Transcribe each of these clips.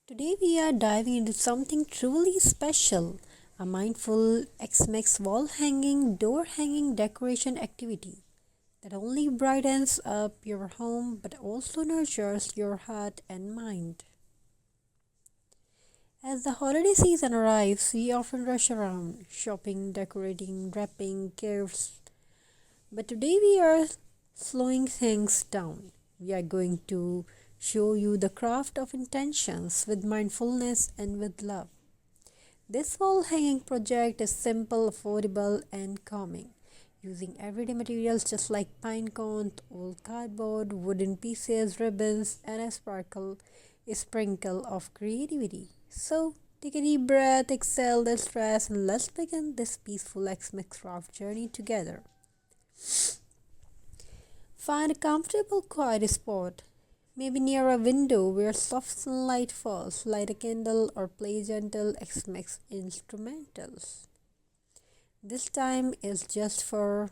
Today we are diving into something truly special, a mindful X-Mex wall hanging, door hanging decoration activity that only brightens up your home but also nurtures your heart and mind. As the holiday season arrives, we often rush around, shopping, decorating, wrapping, gifts. But today we are slowing things down. We are going to show you the craft of intentions with mindfulness and with love. This wall hanging project is simple, affordable, and calming, using everyday materials just like pine cones, old cardboard, wooden pieces, ribbons, and a sprinkle of creativity. So, take a deep breath, exhale the stress, and let's begin this peaceful X-Mix craft journey together. Find a comfortable, quiet spot, maybe near a window where soft sunlight falls. Light a candle or play gentle X-Mix instrumentals. This time is just for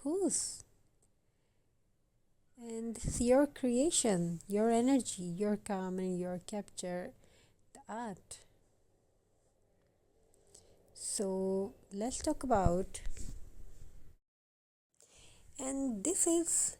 who's? And this is your creation, your energy, your calm, and your capture the art. So let's talk about, and this is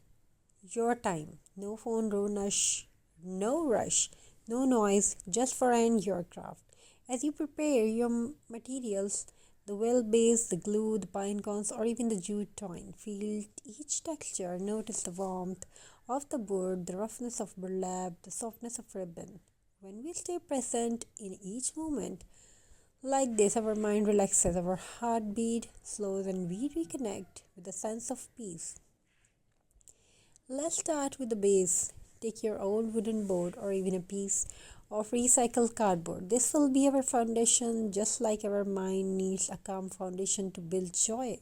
your time. No phone, no rush, no noise, just for and your craft. As you prepare your materials, the well base, the glue, the pine cones, or even the jute twine, feel each texture, notice the warmth of the board, the roughness of burlap, the softness of ribbon. When we stay present in each moment, like this, our mind relaxes, our heartbeat slows, and we reconnect with a sense of peace. Let's start with the base. Take your old wooden board or even a piece of recycled cardboard. This will be our foundation, just like our mind needs a calm foundation to build joy.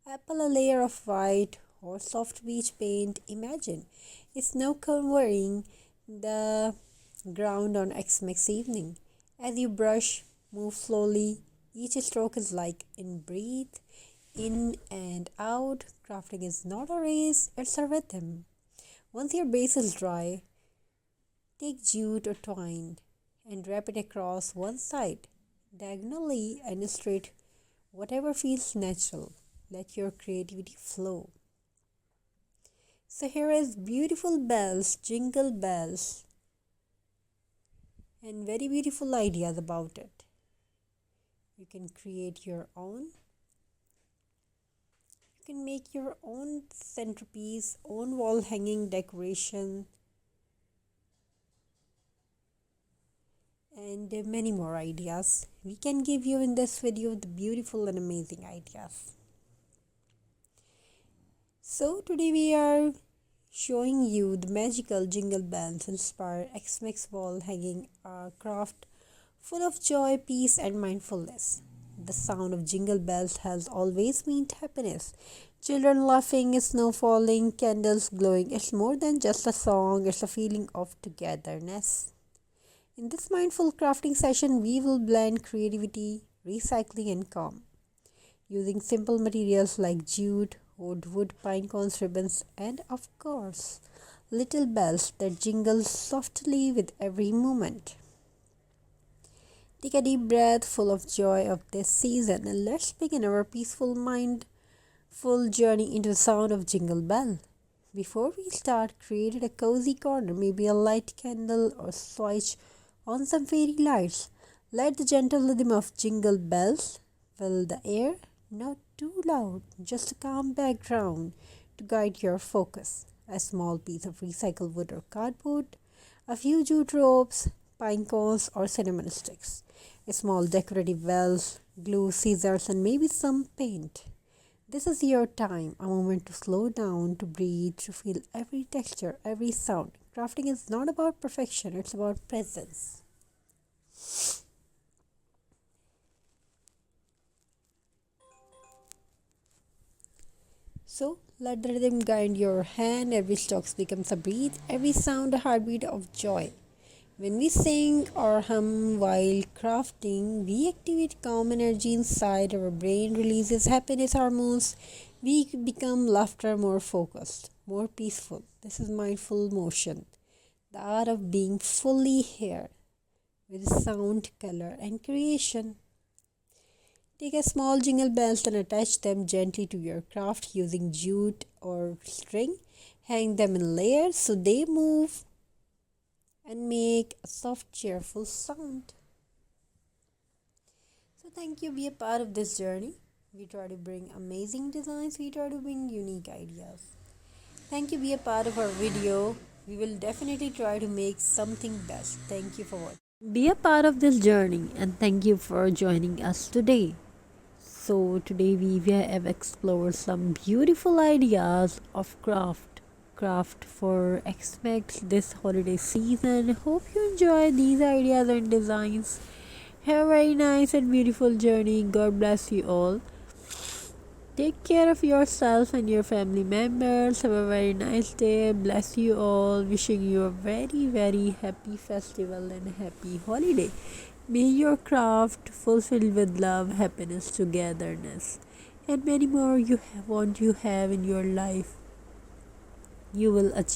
Apply a layer of white or soft beach paint. Imagine it's no covering the ground on Xmas evening. As you brush, move slowly. Each stroke is like in breathe, in and out. Crafting is not a race, it's a rhythm. Once your base is dry, take jute or twine and wrap it across one side, diagonally and straight, whatever feels natural. Let your creativity flow. So here is beautiful bells, jingle bells, and very beautiful ideas about it. You can create your own. You can make your own centerpiece, own wall hanging decoration, and many more ideas. We can give you in this video the beautiful and amazing ideas. So today we are showing you the magical jingle bells inspired X-Mix wall hanging craft full of joy, peace, and mindfulness. The sound of jingle bells has always meant happiness. Children laughing, snow falling, candles glowing. It's more than just a song, it's a feeling of togetherness. In this mindful crafting session, we will blend creativity, recycling, and calm. Using simple materials like jute, wood, pine cones, ribbons, and of course, little bells that jingle softly with every movement. Take a deep breath full of joy of this season and let's begin our peaceful mindful journey into the sound of jingle bell. Before we start, create a cozy corner, maybe a light candle or switch on some fairy lights. Let the gentle rhythm of jingle bells fill the air, not too loud, just a calm background to guide your focus. A small piece of recycled wood or cardboard, a few jute ropes, pine cones, or cinnamon sticks, small decorative bells, glue, scissors, and maybe some paint. This is your time, a moment to slow down, to breathe, to feel every texture, every sound. Crafting is not about perfection, it's about presence. So let the rhythm guide your hand, every stroke becomes a breath, every sound a heartbeat of joy. When we sing or hum while crafting, we activate calm energy inside. Our brain releases happiness hormones. We become laughter more focused, more peaceful. This is mindful motion, the art of being fully here with sound, color, and creation. Take a small jingle bells and attach them gently to your craft using jute or string. Hang them in layers so they move and make a soft, cheerful sound. So, thank you. Be a part of this journey. We try to bring amazing designs, we try to bring unique ideas. Thank you. Be a part of our video. We will definitely try to make something best. Thank you for watching. Be a part of this journey and thank you for joining us today. So today we have explored some beautiful ideas of craft for expect this holiday season. Hope you enjoy these ideas and designs. Have a very nice and beautiful journey. God bless you all. Take care of yourself and your family members. Have a very nice day. Bless you all. Wishing you a very, very happy festival and happy holiday. May your craft fulfilled with love, happiness, togetherness, and many more you want you have in your life. You will achieve.